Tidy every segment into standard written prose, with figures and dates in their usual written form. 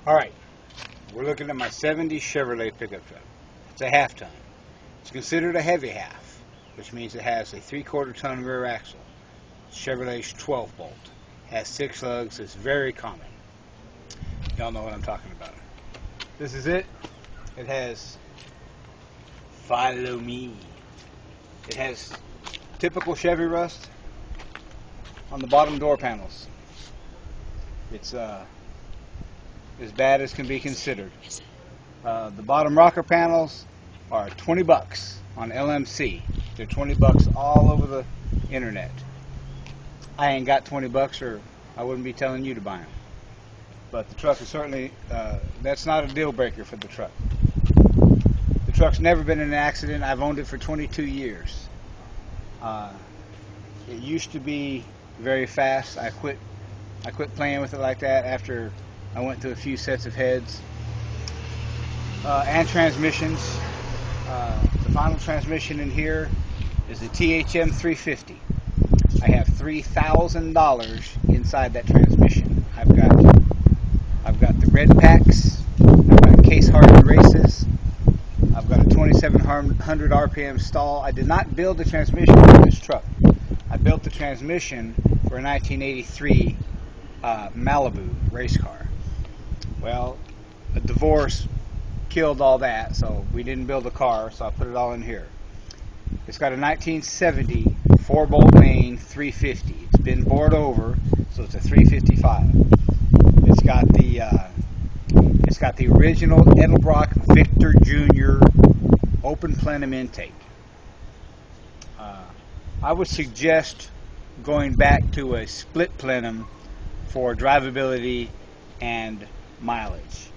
Alright, we're looking at my 70 Chevrolet pickup truck. It's a half ton. It's considered a heavy half, which means it has a 3/4 ton rear axle. Chevrolet's 12 bolt. Has 6 lugs. It's very common. Y'all know what I'm talking about. This is it. It has, follow me. It has typical Chevy rust on the bottom door panels. It's as bad as can be considered. The bottom rocker panels are 20 bucks on LMC. They're 20 bucks all over the internet. I ain't got 20 bucks, or I wouldn't be telling you to buy them. But the truck is certainly, that's not a deal breaker for the truck. The truck's never been in an accident. I've owned it for 22 years. It used to be very fast. I quit playing with it like that after I went through a few sets of heads and transmissions. The final transmission in here is the THM 350. I have $3,000 inside that transmission. I've got the red packs. I've got case hardened races. I've got a 2700 RPM stall. I did not build the transmission for this truck. I built the transmission for a 1983 Malibu race car. Well, a divorce killed all that, so we didn't build a car, so I put it all in here. It's got a 1970 4-bolt main 350. It's been bored over, so it's a 355. It's got the original Edelbrock Victor Jr. open plenum intake. I would suggest going back to a split plenum for drivability and mileage.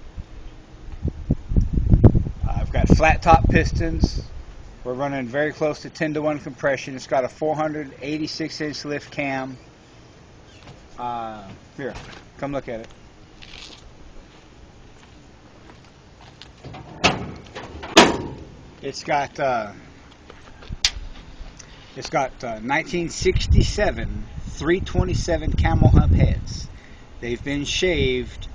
I've got flat top pistons. We're running very close to 10-to-1 compression. It's got a 486-inch lift cam. Here, come look at it. It's got 1967 327 camel hump heads. They've been shaved.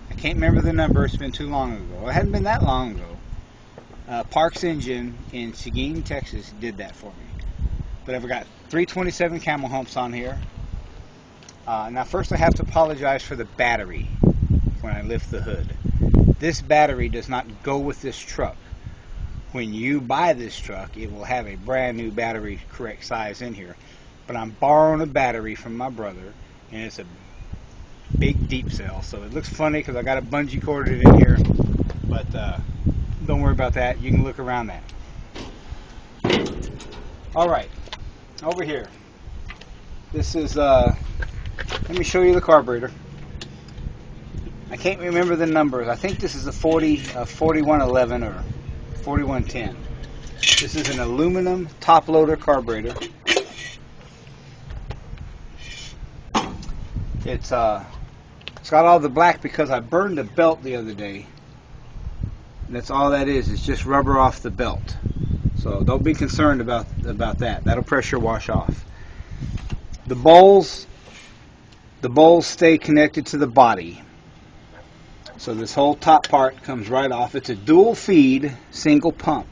I can't remember the number. It's been too long ago. It hadn't been that long ago. Parks Engine in Seguin, Texas did that for me. But I've got 327 camel humps on here. Now first I have to apologize for the battery when I lift the hood. This battery does not go with this truck. When you buy this truck, it will have a brand new battery correct size in here. But I'm borrowing a battery from my brother, and it's a big deep cell, so it looks funny because I got a bungee corded in here. But don't worry about that. You can look around that. Alright, over here. This is, let me show you the carburetor. I can't remember the numbers. I think this is a 4111 or 4110. This is an aluminum top loader carburetor. It's got all the black because I burned the belt the other day. That's all that is. It's just rubber off the belt. So don't be concerned about that. That'll pressure wash off. The bowls stay connected to the body. So this whole top part comes right off. It's a dual feed single pump.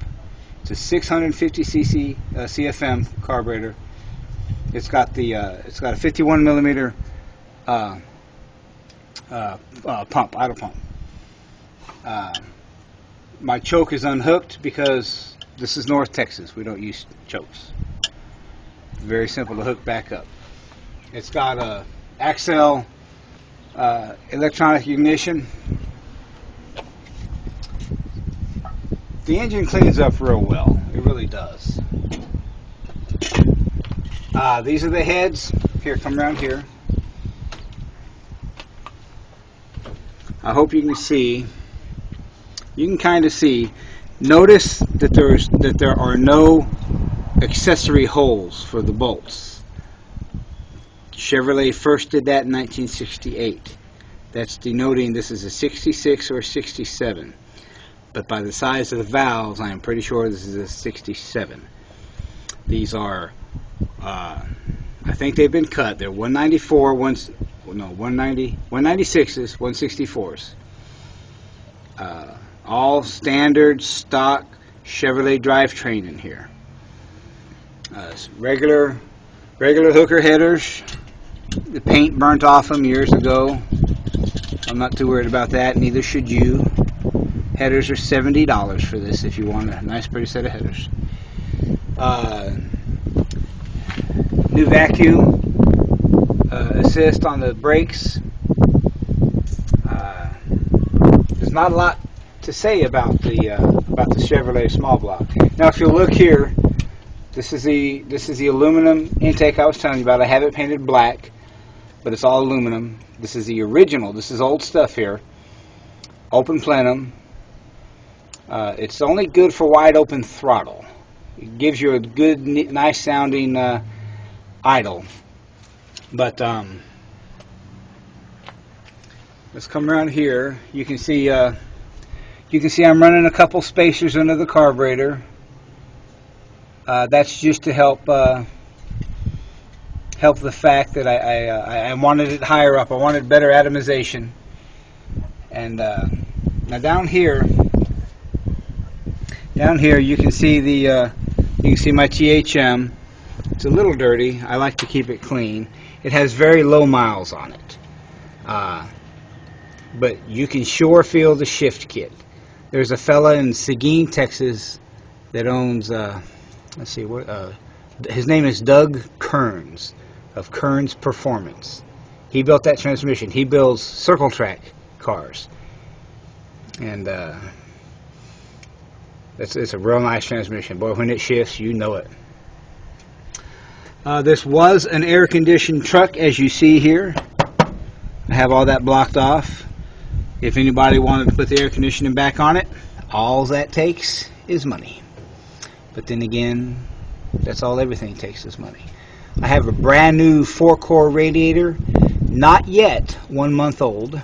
It's a 650 cc CFM carburetor. It's got a 51 millimeter pump, idle pump. My choke is unhooked because this is North Texas. We don't use chokes. It's very simple to hook back up. It's got a Axle electronic ignition. The engine cleans up real well. It really does. These are the heads. Here, come around here. I hope you can see. You can kind of see. Notice that there are no accessory holes for the bolts. Chevrolet first did that in 1968. That's denoting this is a 66 or 67. But by the size of the valves, I am pretty sure this is a 67. These are, I think they've been cut. They're 194, 196s, 164s. All standard stock Chevrolet drivetrain in here. Regular hooker headers. The paint burnt off them years ago. I'm not too worried about that. Neither should you. Headers are $70 for this if you want a nice pretty set of headers. New vacuum assist on the brakes. There's not a lot to say about the Chevrolet small block. Now, if you look here, this is the aluminum intake I was telling you about. I have it painted black, but it's all aluminum. This is the original. This is old stuff here. Open plenum. It's only good for wide open throttle. It gives you a good, nice sounding idle. But let's come around here. You can see I'm running a couple spacers under the carburetor. That's just to help the fact that I wanted it higher up. I wanted better atomization. And now down here you can see my THM. It's a little dirty. I like to keep it clean. It has very low miles on it, but you can sure feel the shift kit. There's a fella in Seguin, Texas, that owns. Let's see what. His name is Doug Kearns of Kearns Performance. He built that transmission. He builds circle track cars, and it's a real nice transmission. Boy, when it shifts, you know it. This was an air-conditioned truck, as you see here. I have all that blocked off. If anybody wanted to put the air conditioning back on it, all that takes is money. But then again, that's all everything takes is money. I have a brand new 4-core radiator, not yet 1 month old.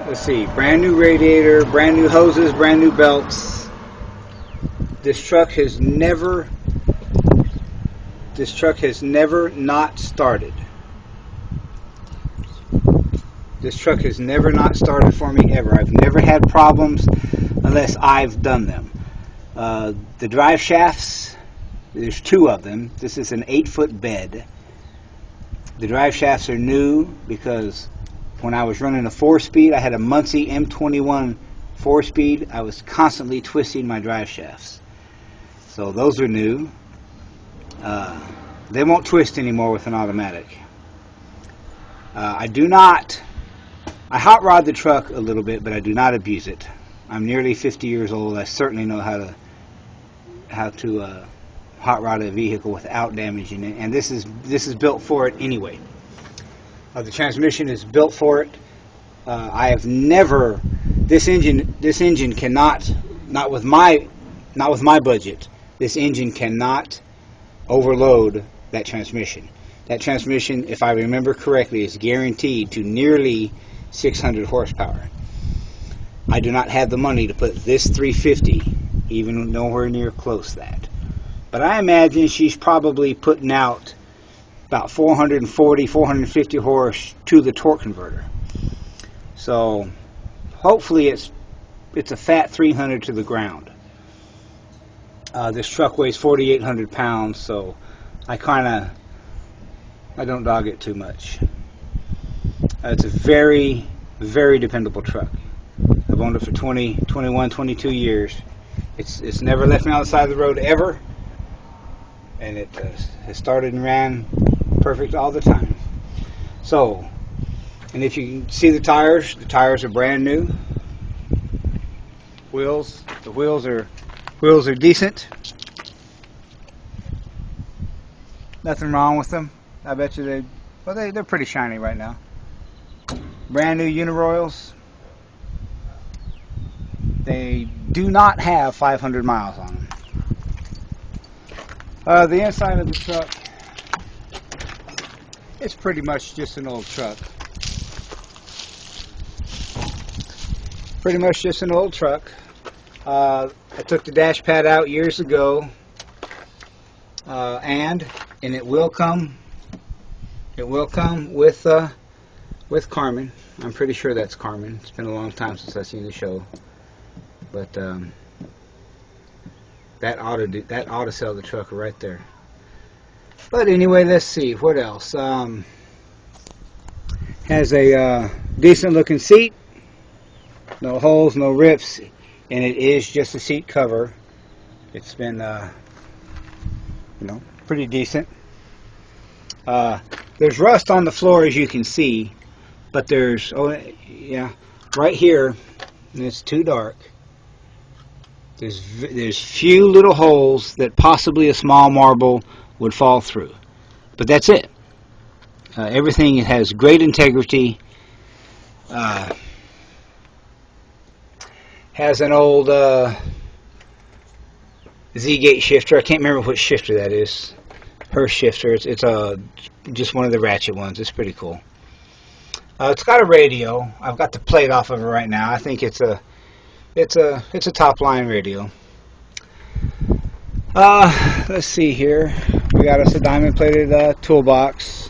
Let's see, brand new radiator, brand new hoses, brand new belts. This truck has never not started. This truck has never not started for me ever. I've never had problems unless I've done them. The drive shafts, there's 2 of them. This is an 8-foot bed. The drive shafts are new because when I was running a 4-speed, I had a Muncie M21 4-speed. I was constantly twisting my drive shafts. So those are new. They won't twist anymore with an automatic. I hot rod the truck a little bit, but I do not abuse it. I'm nearly 50 years old. I certainly know how to hot rod a vehicle without damaging it, and this is built for it anyway. The transmission is built for it. I have never. This engine cannot, not with my budget. This engine cannot overload that transmission. That transmission, if I remember correctly, is guaranteed to nearly 600 horsepower. I do not have the money to put this 350 even nowhere near close to that. But I imagine she's probably putting out about 440, 450 horse to the torque converter. So hopefully it's a fat 300 to the ground. This truck weighs 4,800 pounds, so I don't dog it too much. It's a very, very dependable truck. I've owned it for 20, 21, 22 years. It's never left me on the side of the road ever, and it has started and ran perfect all the time. So, and if you can see the tires are brand new. The wheels are decent. Nothing wrong with them. I bet you they're pretty shiny right now. Brand new Uniroyals. They do not have 500 miles on them. The inside of the truck, it's pretty much just an old truck. Pretty much just an old truck. I took the dash pad out years ago, and it will come It will come with Carmen. I'm pretty sure that's Carmen. It's been a long time since I've seen the show, but that ought to sell the truck right there. But anyway, let's see what else. Has a decent looking seat, no holes, no rips, and it is just a seat cover. It's been pretty decent. There's rust on the floor, as you can see, but there's right here, and it's too dark. There's few little holes that possibly a small marble would fall through, but that's it. Everything has great integrity. Has an old Z-gate shifter. I can't remember which shifter that is. Her shifter. It's just one of the ratchet ones. It's pretty cool. It's got a radio. I've got the plate off of it right now. I think it's a top line radio. Let's see here. We got us a diamond plated toolbox.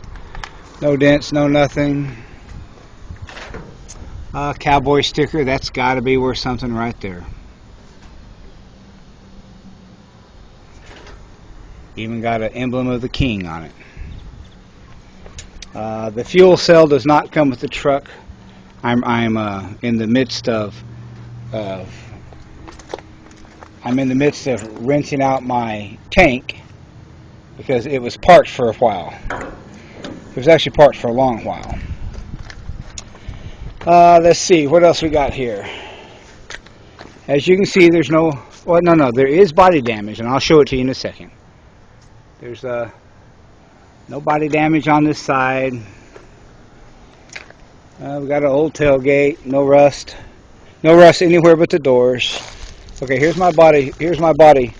No dents, no nothing. Cowboy sticker. That's got to be worth something right there. Even got an emblem of the king on it. The fuel cell does not come with the truck. I'm in the midst of rinsing out my tank because it was parked for a while. It was actually parked for a long while. Let's see what else we got here. As you can see, there's there is body damage, and I'll show it to you in a second. There's no body damage on this side. We got an old tailgate. No rust. No rust anywhere but the doors. Okay, here's my body. Here's my body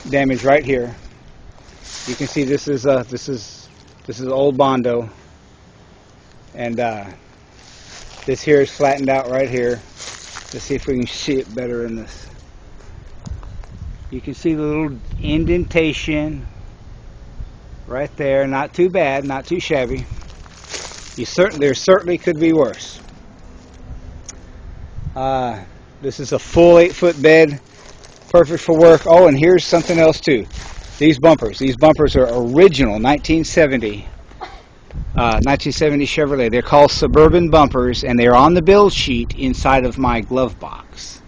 damage right here. You can see this is old Bondo, and this here is flattened out right here. Let's see if we can see it better in this. You can see the little indentation right there. Not too bad, not too shabby. There certainly could be worse. This is a full 8-foot bed, perfect for work. Oh, and here's something else too. These bumpers are original 1970 Chevrolet. They're called Suburban bumpers, and they're on the build sheet inside of my glove box.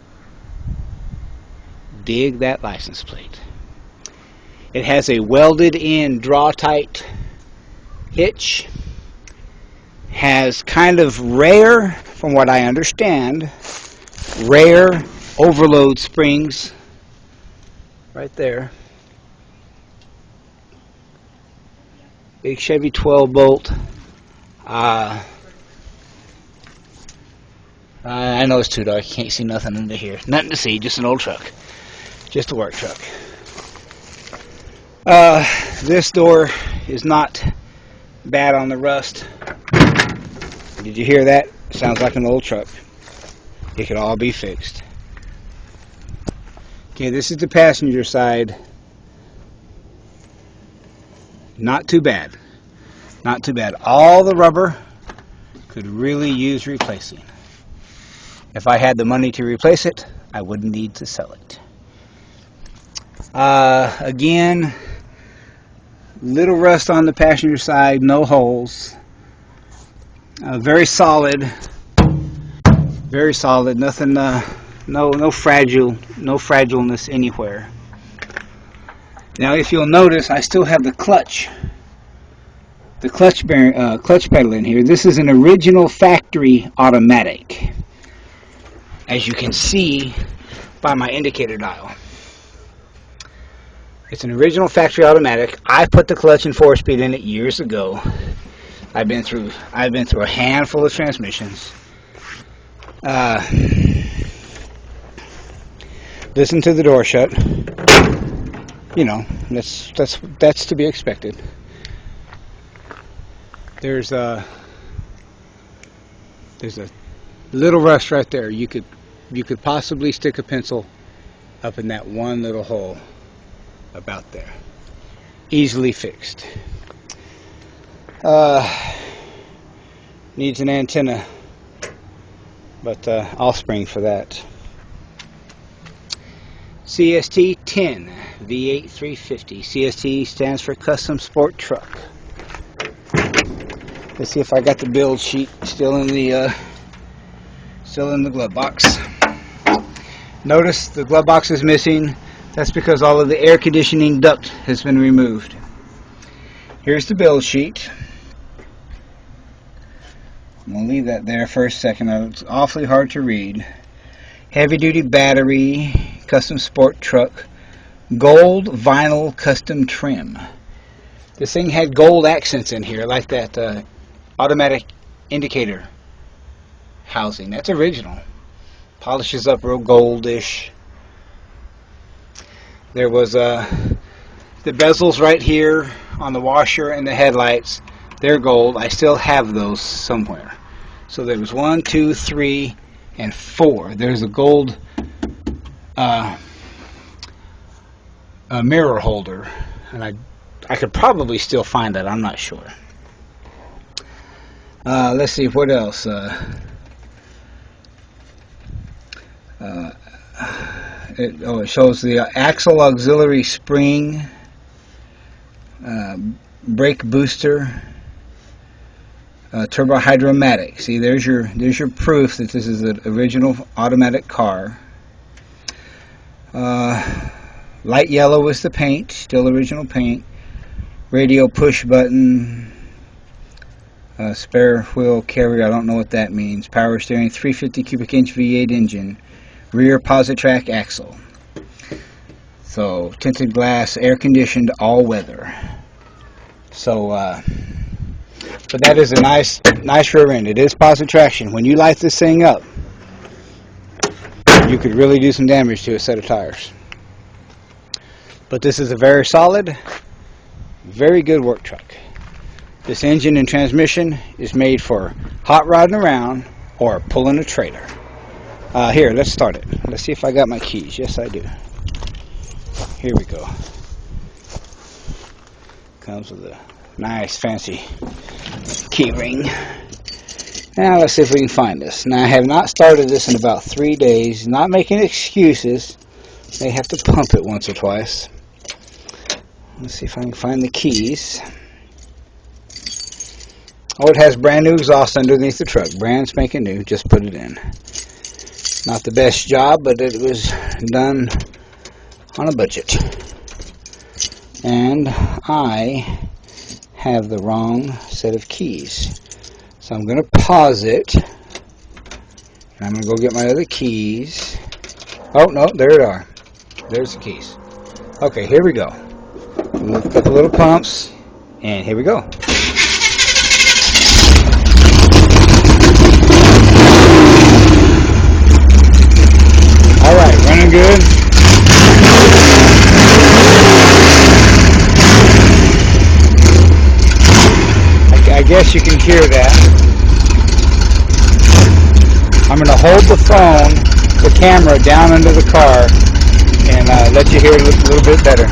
Dig that license plate. It has a welded in draw tight hitch. Has kind of rare, from what I understand, rare overload springs right there. Big Chevy 12 bolt. I know it's too dark. You can't see nothing under here. Nothing to see. Just an old truck. Just a work truck. This door is not bad on the rust. Did you hear that? Sounds like an old truck. It could all be fixed. Okay, this is the passenger side. Not too bad. Not too bad. All the rubber could really use replacing. If I had the money to replace it, I wouldn't need to sell it. Again, little rust on the passenger side, no holes. Very solid. Very solid. Nothing. No fragileness anywhere. Now, if you'll notice, I still have the clutch pedal in here. This is an original factory automatic, as you can see by my indicator dial. It's an original factory automatic. I put the clutch and 4-speed in it years ago. I've been through a handful of transmissions. Listen to the door shut. You know, that's to be expected. There's a little rust right there. You could possibly stick a pencil up in that one little hole about there. Easily fixed. Needs an antenna, but I'll spring for that. CST 10 V8 350. CST stands for Custom Sport Truck. Let's see if I got the build sheet still in the glove box. Notice the glove box is missing. That's because all of the air conditioning duct has been removed. Here's the build sheet. I'm going to leave that there for a second. It's awfully hard to read. Heavy duty battery, custom sport truck, gold vinyl custom trim. This thing had gold accents in here, like that automatic indicator housing. That's original. Polishes up real goldish. There was the bezels right here on the washer and the headlights. They're gold. I still have those somewhere. So there was 1, 2, 3, and 4. There's a gold mirror holder, and I could probably still find that. I'm not sure. Let's see what else. It shows the axle auxiliary spring, brake booster, turbo hydromatic. See, there's your proof that this is an original automatic car. Light yellow is the paint, still original paint. Radio push button. Spare wheel carrier, I don't know what that means. Power steering, 350 cubic inch V8 engine. Rear Positrack axle. So tinted glass, air conditioned, all weather. So but that is a nice rear end. It is positive traction. When you light this thing up, you could really do some damage to a set of tires. But this is a very solid, very good work truck. This engine and transmission is made for hot rodding around or pulling a trailer. Here, let's start it. Let's see if I got my keys. Yes, I do. Here we go. Comes with a nice fancy key ring. Now let's see if we can find this. Now I have not started this in about 3 days. Not making excuses. May have to pump it once or twice. Let's see if I can find the keys. Oh, it has brand new exhaust underneath the truck. Brand spanking new. Just put it in. Not the best job, but it was done on a budget. And I have the wrong set of keys. So I'm going to pause it. And I'm going to go get my other keys. Oh, no, there they are. There's the keys. Okay, here we go. Move a couple little pumps. And here we go. Alright, running good. I guess you can hear that. I'm going to hold the phone, the camera, down under the car and let you hear it a little bit better.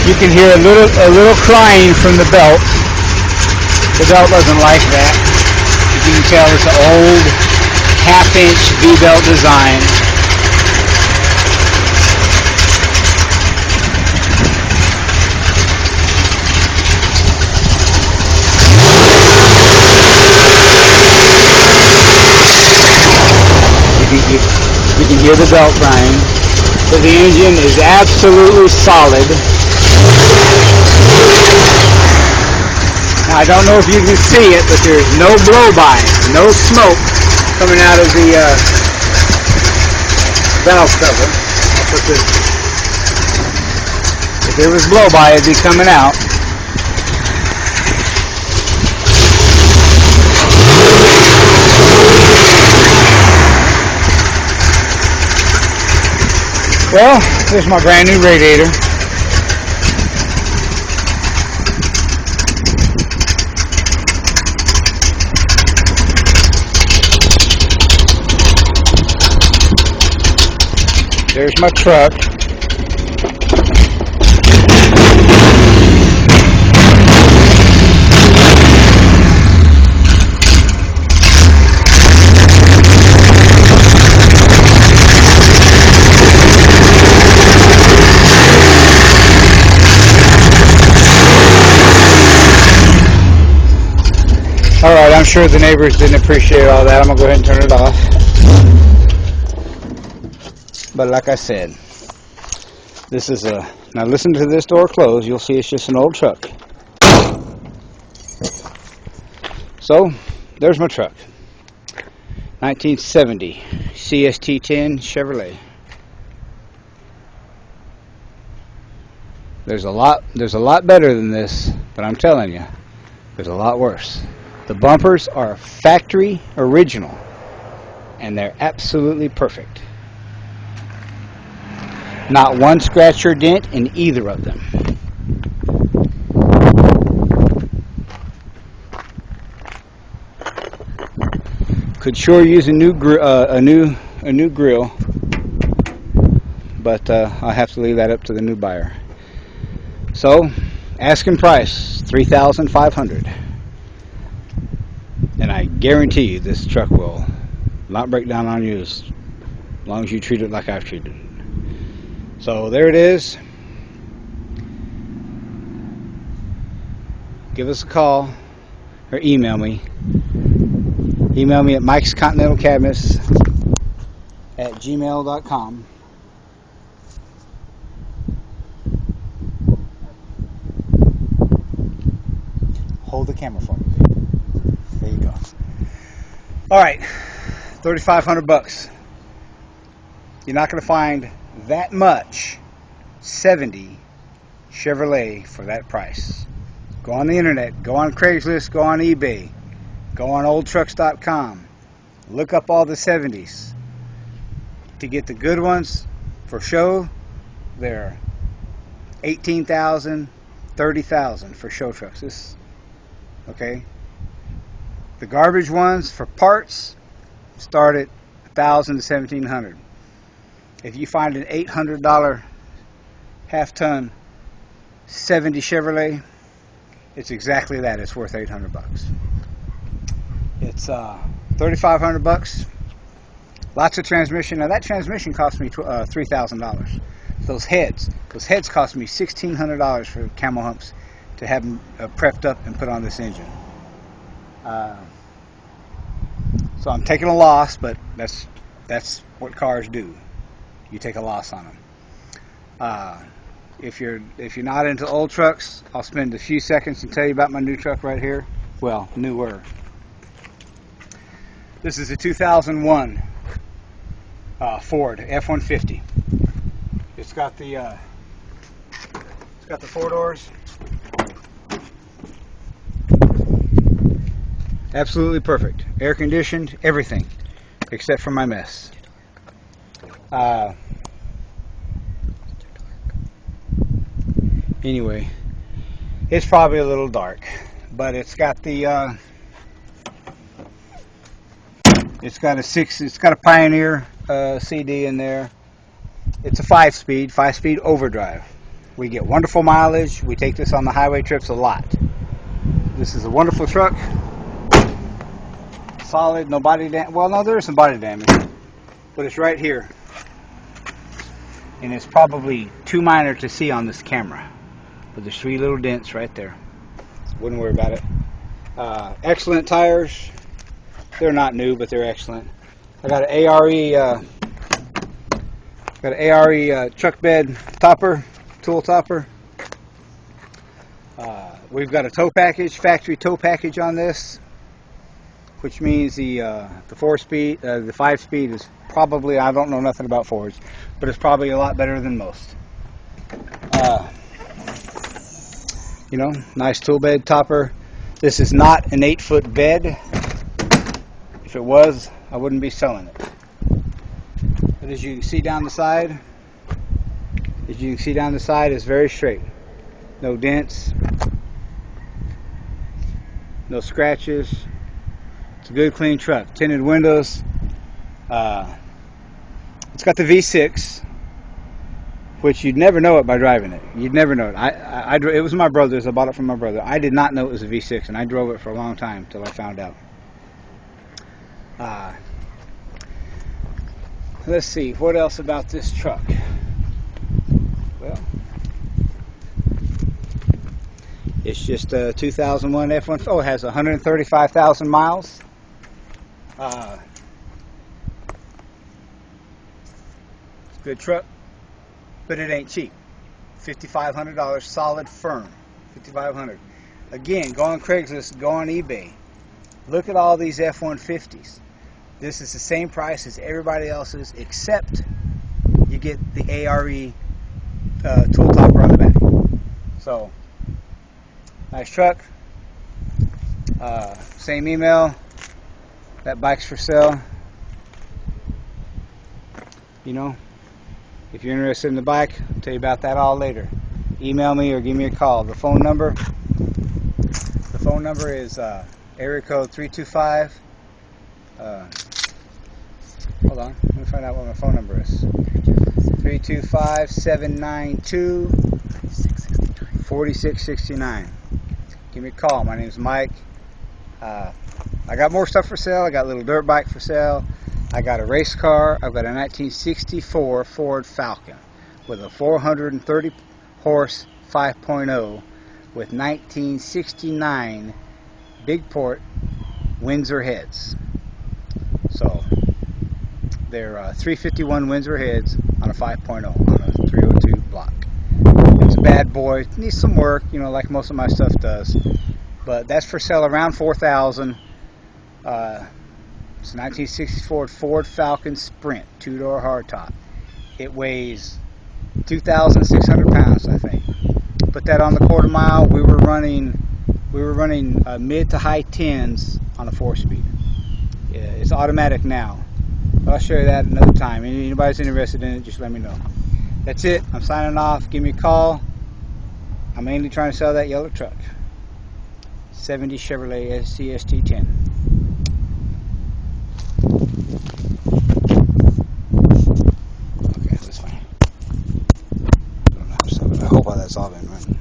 You can hear a little crying from the belt. The belt doesn't like that. You can tell it's an old half-inch V-belt design. You can hear the belt crying. So the engine is absolutely solid. Now, I don't know if you can see it, but there's no blow-by, no smoke coming out of the valve cover. I'll put this. If there was blow by, it'd be coming out. Well, here's my brand new radiator. There's my truck. Alright, I'm sure the neighbors didn't appreciate all that. I'm going to go ahead and turn it off. But like I said, this is a... Now listen to this door close. You'll see it's just an old truck. So, there's my truck. 1970 CST 10 Chevrolet. There's a lot better than this, but I'm telling you, there's a lot worse. The bumpers are factory original, and they're absolutely perfect. Not one scratch or dent in either of them. Could sure use a new grill, but I'll have to leave that up to the new buyer. So, asking price $3,500. And I guarantee you this truck will not break down on you as long as you treat it like I've treated it. So there it is. Give us a call or email me. Email me at mikescontinentalcabinets@gmail.com. Hold the camera for me. There you go. Alright, $3,500. You're not going to find that much 70 Chevrolet for that price. Go on the internet, go on Craigslist, go on eBay, go on oldtrucks.com. Look up all the 70s. To get the good ones for show, they're $18,000, $30,000 for show trucks. Okay? The garbage ones for parts start at $1,000 to $1,700. If you find an $800 half-ton 70 Chevrolet, it's exactly that. It's worth $800. It's $3,500. Lots of transmission. Now that transmission cost me $3,000. Those heads cost me $1,600 for camo humps to have them prepped up and put on this engine. So I'm taking a loss, but that's what cars do. You take a loss on them. If you're not into old trucks, I'll spend a few seconds and tell you about my new truck right here. Well, newer. This is a 2001 Ford F-150. It's got the 4 doors. Absolutely perfect. Air conditioned, everything, except for my mess. Anyway, it's probably a little dark, but it's got the it's got a Pioneer CD in there. It's a 5-speed overdrive. We get wonderful mileage. We take this on the highway trips a lot. This is a wonderful truck. Solid, no body damage. Well, no, there is some body damage, but it's right here, and it's probably too minor to see on this camera. But there's 3 little dents right there. Wouldn't worry about it. Excellent tires. They're not new, but they're excellent. I got an ARE truck bed topper, tool topper. We've got a tow package, factory tow package on this, which means the 5-speed is probably, I don't know nothing about Fords, but it's probably a lot better than most. You know, nice tool bed topper. This is not an 8-foot bed. If it was, I wouldn't be selling it. But as you can see down the side, it's very straight. No dents, no scratches. It's a good clean truck. Tinted windows. It's got the V6, which you'd never know it by driving it. You'd never know it. It was my brother's. I bought it from my brother. I did not know it was a V6, and I drove it for a long time until I found out. Let's see, what else about this truck? Well, it's just a 2001 F-150. Oh, it has 135,000 miles. It's a good truck, but it ain't cheap. $5,500 solid firm. $5,500. Again, go on Craigslist, go on eBay. Look at all these F-150s. This is the same price as everybody else's, except you get the ARE tool topper on the back. So, nice truck. Same email. That bike's for sale. You know, if you're interested in the bike, I'll tell you about that all later. Email me or give me a call. The phone number is area code 325. Hold on, let me find out what my phone number is. 325-792-4669. Give me a call. My name is Mike. I got more stuff for sale. I got a little dirt bike for sale. I got a race car. I've got a 1964 Ford Falcon with a 430 horse 5.0 with 1969 big port Windsor heads. So they're 351 Windsor heads on a 5.0 on a 302 block. It's a bad boy. It needs some work, you know, like most of my stuff does. But that's for sale around $4,000. It's a 1964 Ford Falcon Sprint 2-door hardtop. It weighs 2,600 pounds, I think. Put that on the quarter mile. We were running mid to high 10s on a 4-speed. Yeah, it's automatic now. But I'll show you that another time. Anybody's interested in it, just let me know. That's it. I'm signing off. Give me a call. I'm mainly trying to sell that yellow truck. 70 Chevrolet CST 10. Okay, that's fine. I hope all that's all been running.